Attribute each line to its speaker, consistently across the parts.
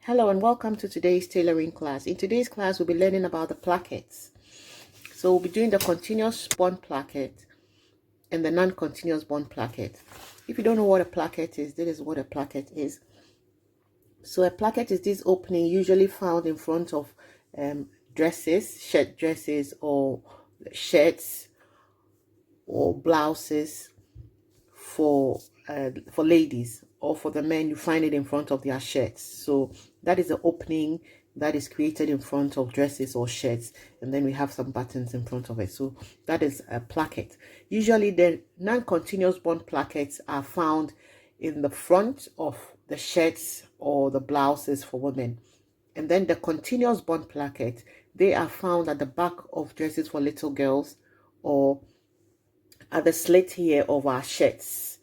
Speaker 1: Hello and welcome to today's tailoring class. In today's class, we'll be learning about the plackets. So we'll be doing the continuous bond placket and the non-continuous bond placket. If you don't know what a placket is, this is what a placket is. So a placket is this opening usually found in front of dresses, shirt dresses, or shirts or blouses for ladies, or for the men, you find it in front of their shirts. So that is the opening that is created in front of dresses or shirts, and then we have some buttons in front of it. So that is a placket. Usually the non-continuous bond plackets are found in the front of the shirts or the blouses for women, and then the continuous bond placket, they are found at the back of dresses for little girls, or at the slit here of our shirts.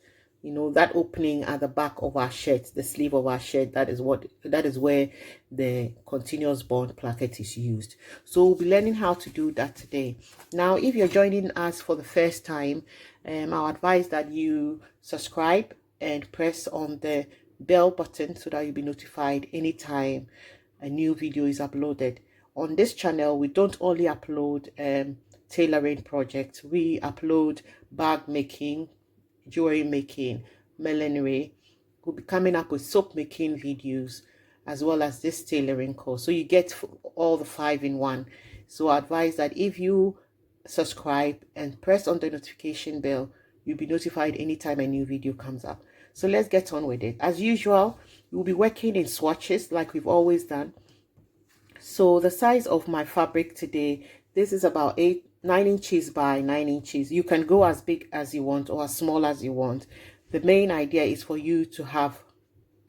Speaker 1: You know, that opening at the back of our shirt, the sleeve of our shirt, that is where the continuous bond placket is used. So we'll be learning how to do that today. Now, if you're joining us for the first time, I'll advise that you subscribe and press on the bell button so that you'll be notified anytime a new video is uploaded. On this channel, we don't only upload tailoring projects, we upload bag making, jewelry making, millinery. We'll be coming up with soap making videos, as well as this tailoring course, so you get all the 5 in 1. So I advise that if you subscribe and press on the notification bell, you'll be notified anytime a new video comes up. So let's get on with it. As usual, we'll be working in swatches like we've always done. So the size of my fabric today, this is about 9 inches by 9 inches. You can go as big as you want or as small as you want. The main idea is for you to have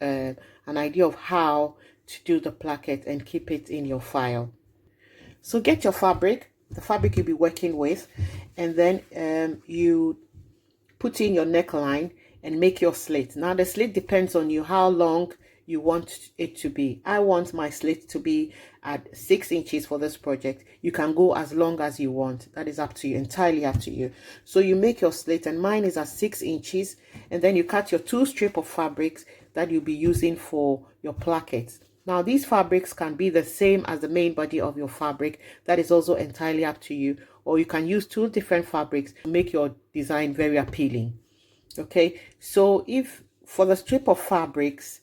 Speaker 1: an idea of how to do the placket and keep it in your file. So get your fabric, the fabric you'll be working with, and then you put in your neckline and make your slit. Now the slit depends on you how long you want it to be. I want my slit to be at 6 inches for this project. You can go as long as you want. That is up to you, entirely up to you. So you make your slit, and mine is at 6 inches, and then you cut your 2 strips of fabrics that you'll be using for your plackets. Now these fabrics can be the same as the main body of your fabric. That is also entirely up to you, or you can use 2 different fabrics to make your design very appealing. Okay, so for the strip of fabrics,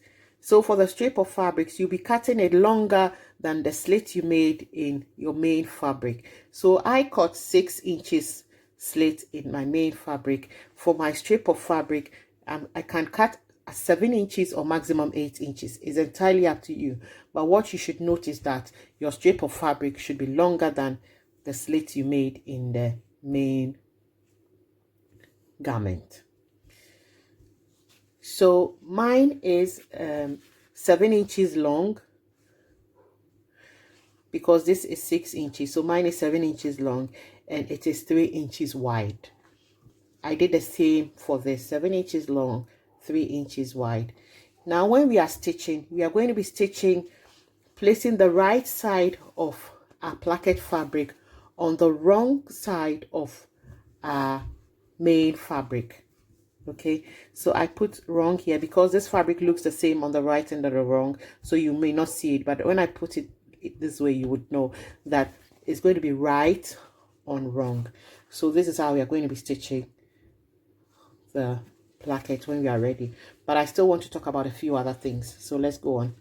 Speaker 1: you'll be cutting it longer than the slit you made in your main fabric. So I cut 6 inches slit in my main fabric. For my strip of fabric, I can cut 7 inches or maximum 8 inches. It's entirely up to you. But what you should note is that your strip of fabric should be longer than the slit you made in the main garment. So mine is 7 inches long, because this is 6 inches. So mine is 7 inches long, and it is 3 inches wide. I did the same for this, 7 inches long, 3 inches wide. Now when we are stitching, we are going to be stitching, placing the right side of our placket fabric on the wrong side of our main fabric. Okay, so I put wrong here because this fabric looks the same on the right and on the wrong, so you may not see it, but when I put it this way, you would know that it's going to be right on wrong. So this is how we are going to be stitching the placket when we are ready, but I still want to talk about a few other things, so let's go on.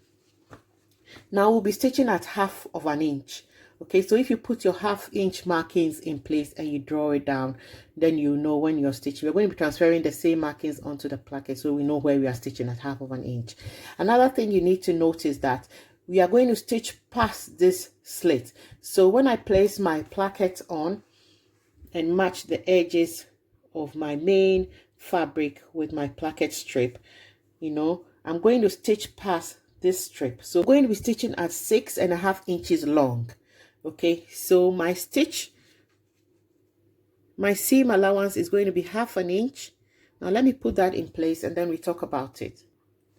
Speaker 1: Now we'll be stitching at 1/2 of an inch. Okay, so if you put your 1/2 inch markings in place and you draw it down, then you know when you're stitching. We're going to be transferring the same markings onto the placket, so we know where we are stitching at 1/2 of an inch. Another thing you need to note is that we are going to stitch past this slit. So when I place my placket on and match the edges of my main fabric with my placket strip, you know, I'm going to stitch past this strip. So I'm going to be stitching at 6.5 inches long. Okay, so my seam allowance is going to be 1/2 inch. Now let me put that in place and then we talk about it.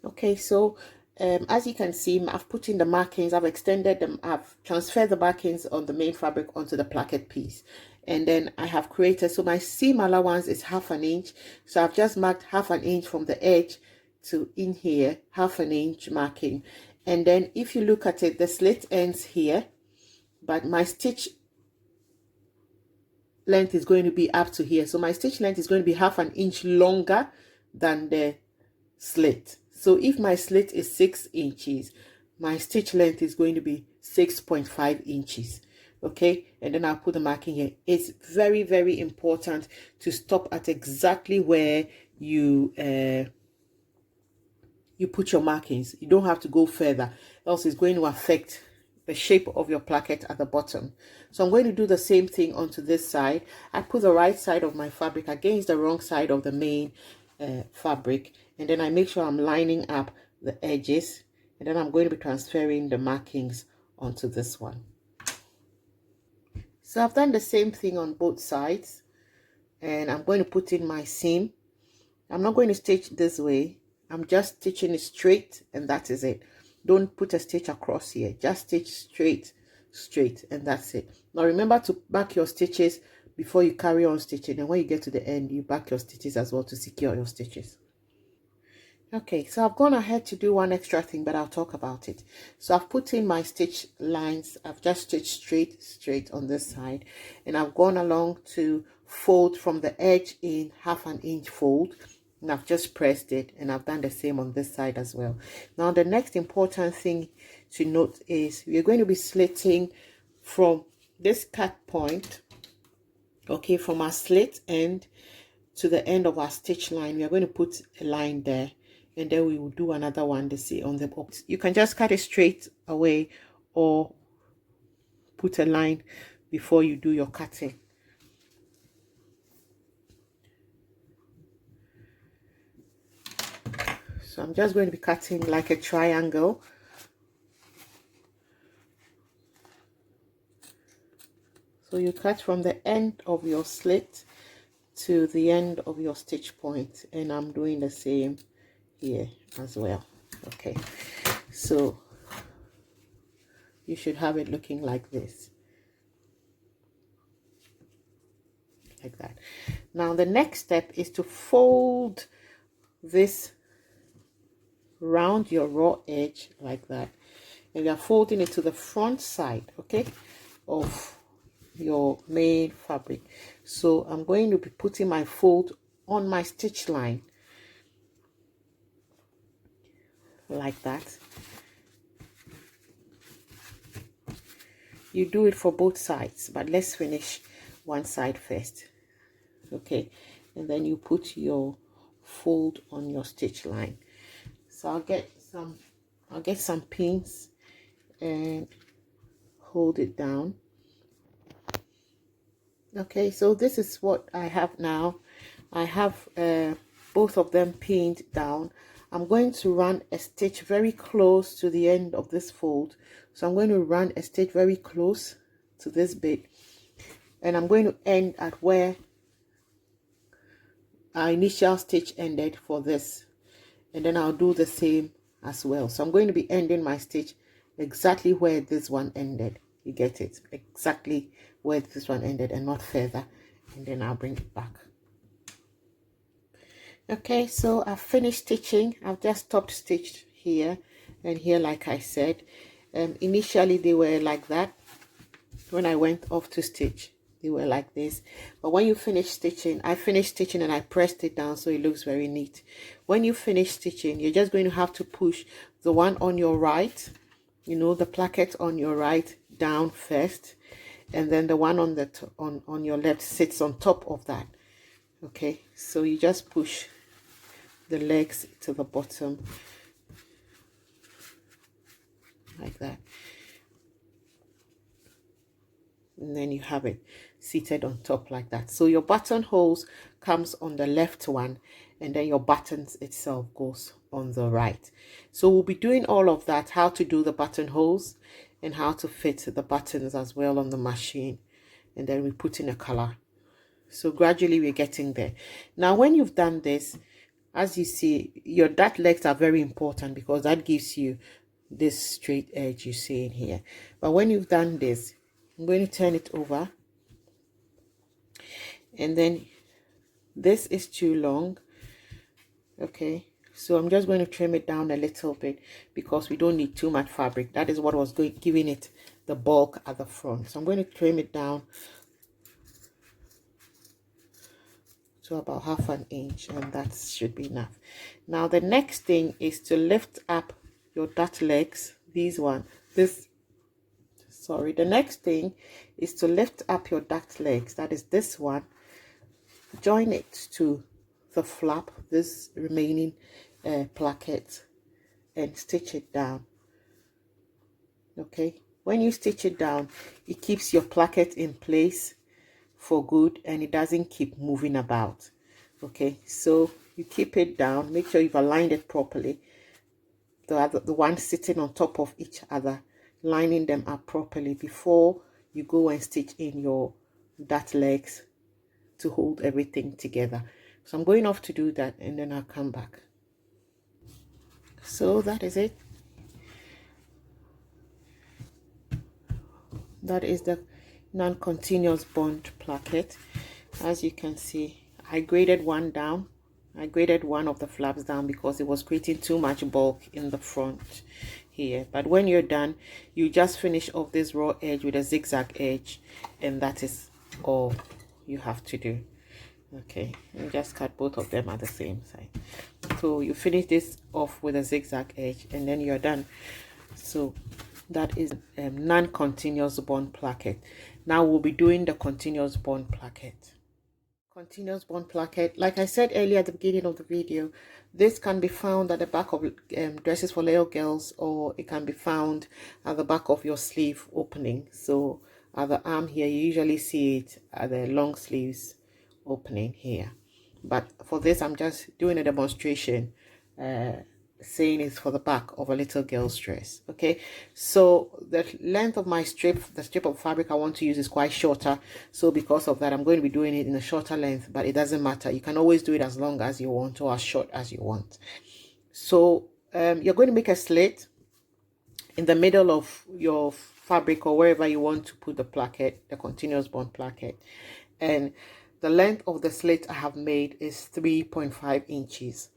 Speaker 1: Okay, so as you can see, I've put in the markings, I've extended them, I've transferred the markings on the main fabric onto the placket piece, and then I have created, so my seam allowance is 1/2 inch. So I've just marked 1/2 inch from the edge to in here, 1/2 inch marking, And then if you look at it, the slit ends here, but my stitch length is going to be up to here. So my stitch length is going to be 1/2 inch longer than the slit. So if my slit is 6 inches, my stitch length is going to be 6.5 inches. Okay, and then I'll put the marking here. It's very, very important to stop at exactly where you put your markings. You don't have to go further, else it's going to affect the shape of your placket at the bottom. So I'm going to do the same thing onto this side. I put the right side of my fabric against the wrong side of the main fabric, and then I make sure I'm lining up the edges, and then I'm going to be transferring the markings onto this one. So I've done the same thing on both sides, and I'm going to put in my seam. I'm not going to stitch this way. I'm just stitching it straight, and that is it. Don't put a stitch across here. Just stitch straight, and that's it. Now remember to back your stitches before you carry on stitching, and when you get to the end, you back your stitches as well to secure your stitches. Okay, so I've gone ahead to do one extra thing, but I'll talk about it. So I've put in my stitch lines. I've just stitched straight on this side, and I've gone along to fold from the edge in 1/2 inch fold, and I've just pressed it, and I've done the same on this side as well. Now the next important thing to note is we're going to be slitting from this cut point, okay, from our slit end to the end of our stitch line. We are going to put a line there, and then we will do another one to see on the box. You can just cut it straight away or put a line before you do your cutting. So I'm just going to be cutting like a triangle. So you cut from the end of your slit to the end of your stitch point, and I'm doing the same here as well. Okay, so you should have it looking like this, like that. Now the next step is to fold this round your raw edge like that, and you're folding it to the front side, okay, of your main fabric. So I'm going to be putting my fold on my stitch line like that. You do it for both sides, but let's finish one side first, okay, and then you put your fold on your stitch line. So I'll get some pins and hold it down. Okay, so this is what I have now. I have both of them pinned down. I'm going to run a stitch very close to the end of this fold. So I'm going to run a stitch very close to this bit, and I'm going to end at where our initial stitch ended for this, and then I'll do the same as well. So I'm going to be ending my stitch exactly where this one ended. You get it? Exactly where this one ended and not further, and then I'll bring it back. Okay, so I've finished stitching. I've just stopped stitched here and here, like I said. Initially they were like that. When I went off to stitch, they were like this. But when you finish stitching, I finished stitching and I pressed it down so it looks very neat. When you finish stitching, you're just going to have to push the one on your right, you know, the placket on your right down first, and then the one on the on your left sits on top of that. Okay, so you just push the legs to the bottom like that, and then you have it seated on top like that. So your buttonholes comes on the left one, and then your buttons itself goes on the right. So we'll be doing all of that, how to do the buttonholes and how to fit the buttons as well on the machine, and then we put in a color. So gradually we're getting there. Now when you've done this, as you see, your dart legs are very important because that gives you this straight edge you see in here. But when you've done this, I'm going to turn it over, and then this is too long, okay, So I'm just going to trim it down a little bit because we don't need too much fabric. That is what was giving it the bulk at the front. So I'm going to trim it down to about 1/2 inch, and that should be enough. Now the next thing is to lift up your dart legs. The next thing is to lift up your dart legs. That is this one. Join it to the flap, this remaining placket, and stitch it down. Okay, when you stitch it down, it keeps your placket in place for good and it doesn't keep moving about. Okay, so you keep it down, make sure you've aligned it properly, the one sitting on top of each other, lining them up properly before you go and stitch in your dart legs to hold everything together. So I'm going off to do that and then I'll come back. So that is it. That is the non-continuous bond placket. As you can see, I graded one down. I graded one of the flaps down because it was creating too much bulk in the front here. But when you're done, you just finish off this raw edge with a zigzag edge, and that is all you have to do. Okay, you just cut both of them at the same side. So you finish this off with a zigzag edge and then you're done. So that is non-continuous bond placket. Now we'll be doing the continuous bond placket. Continuous bond placket, like I said earlier at the beginning of the video, this can be found at the back of dresses for little girls, or it can be found at the back of your sleeve opening. So at the arm here, you usually see it at the long sleeves opening here, but for this I'm just doing a demonstration, saying it's for the back of a little girl's dress. Okay, so the length of my the strip of fabric I want to use is quite shorter, so because of that I'm going to be doing it in a shorter length, but it doesn't matter, you can always do it as long as you want or as short as you want. So you're going to make a slit in the middle of your fabric or wherever you want to put the placket, the continuous bond placket, and the length of the slit I have made is 3.5 inches.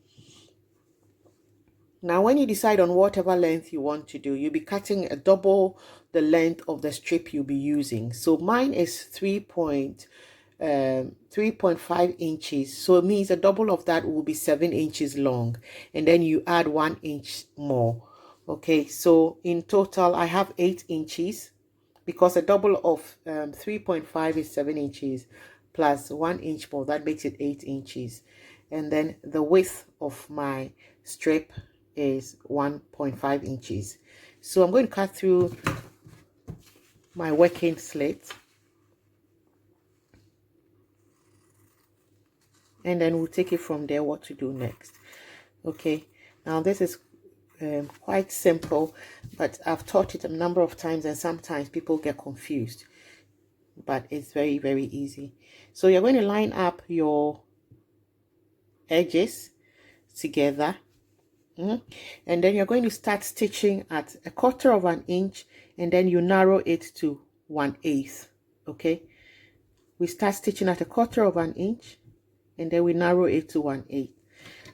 Speaker 1: Now, when you decide on whatever length you want to do, you'll be cutting a double the length of the strip you'll be using. So mine is 3.5 inches. So it means a double of that will be 7 inches long. And then you add 1 inch more. Okay, so in total, I have 8 inches because a double of 3.5 is 7 inches plus 1 inch more. That makes it 8 inches. And then the width of my strip is 1.5 inches. So I'm going to cut through my working slit, and then we'll take it from there what to do next. Okay, now this is quite simple, but I've taught it a number of times and sometimes people get confused, but it's very, very easy. So you're going to line up your edges together. And then you're going to start stitching at 1/4 inch, and then you narrow it to 1/8. Okay, we start stitching at 1/4 inch and then we narrow it to 1/8.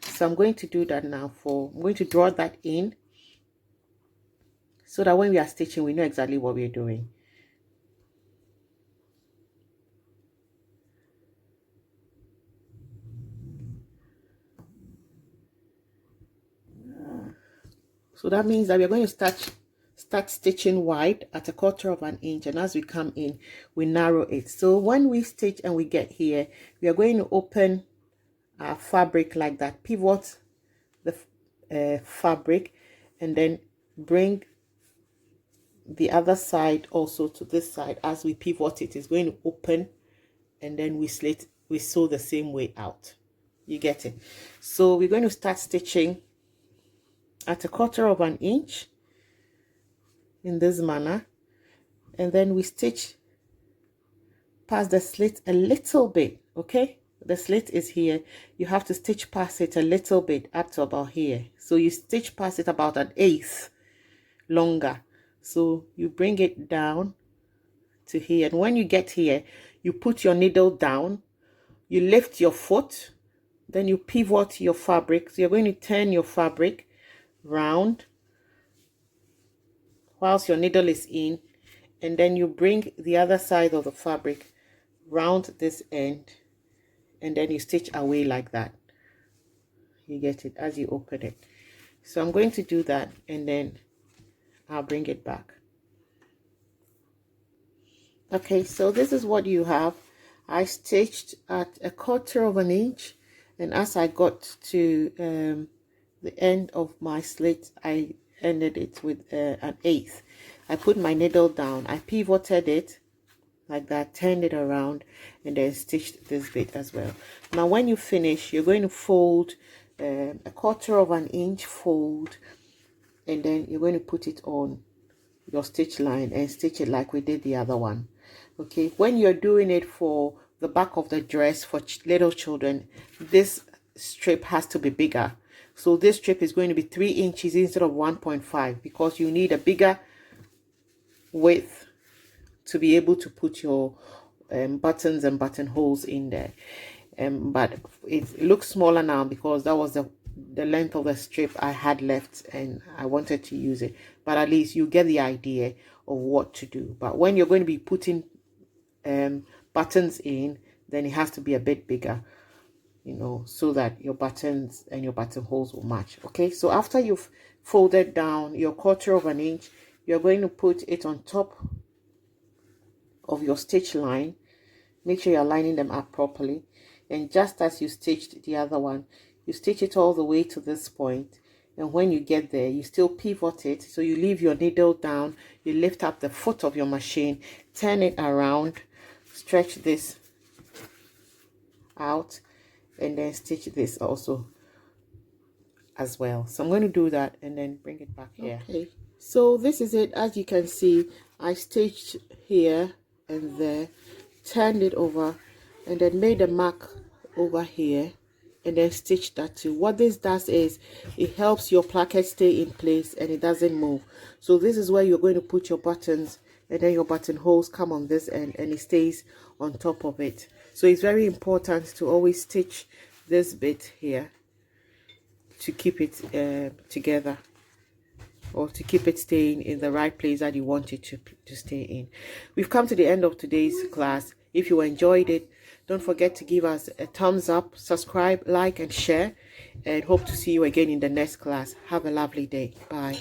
Speaker 1: So I'm going to do that now. I'm going to draw that in so that when we are stitching we know exactly what we're doing. So that means that we're going to start stitching wide at 1/4 inch, and as we come in we narrow it. So when we stitch and we get here, we are going to open our fabric like that, pivot the fabric, and then bring the other side also to this side. As we pivot it, it's going to open, and then we sew the same way out. You get it? So we're going to start stitching at 1/4 inch in this manner, and then we stitch past the slit a little bit. Okay, the slit is here, you have to stitch past it a little bit up to about here. So you stitch past it about 1/8 longer, so you bring it down to here, and when you get here you put your needle down, you lift your foot, Then you pivot your fabric. So you're going to turn your fabric round whilst your needle is in, and then you bring the other side of the fabric round this end, and then you stitch away like that. You get it as you open it. So I'm going to do that, and then I'll bring it back. Okay, so this is what you have. I stitched at 1/4 of an inch, and as I got to the end of my slit, I ended it with 1/8. I put my needle down, I pivoted it like that, turned it around, and then stitched this bit as well. Now when you finish, you're going to fold 1/4 of an inch fold, and then you're going to put it on your stitch line and stitch it like we did the other one. Okay, when you're doing it for the back of the dress for little children, this strip has to be bigger. So this strip is going to be 3 inches instead of 1.5, because you need a bigger width to be able to put your buttons and buttonholes in there. But it looks smaller now because that was the length of the strip I had left and I wanted to use it. But at least you get the idea of what to do. But when you're going to be putting buttons in, then it has to be a bit bigger, you know, so that your buttons and your buttonholes will match. Okay, so after you've folded down your 1/4 of an inch, you're going to put it on top of your stitch line. Make sure you're lining them up properly, and just as you stitched the other one, you stitch it all the way to this point, and when you get there, you still pivot it. So you leave your needle down, you lift up the foot of your machine, turn it around, stretch this out, and then stitch this also as well. So I'm going to do that and then bring it back here. Okay, so this is it. As you can see, I stitched here and there, turned it over, and then made a mark over here, and then stitched that too. What this does is it helps your placket stay in place and it doesn't move. So this is where you're going to put your buttons, and then your buttonholes come on this end and it stays on top of it. So it's very important to always stitch this bit here to keep it together, or to keep it staying in the right place that you want it to stay in. We've come to the end of today's class. If you enjoyed it, don't forget to give us a thumbs up, subscribe, like, and share, and hope to see you again in the next class. Have a lovely day. Bye.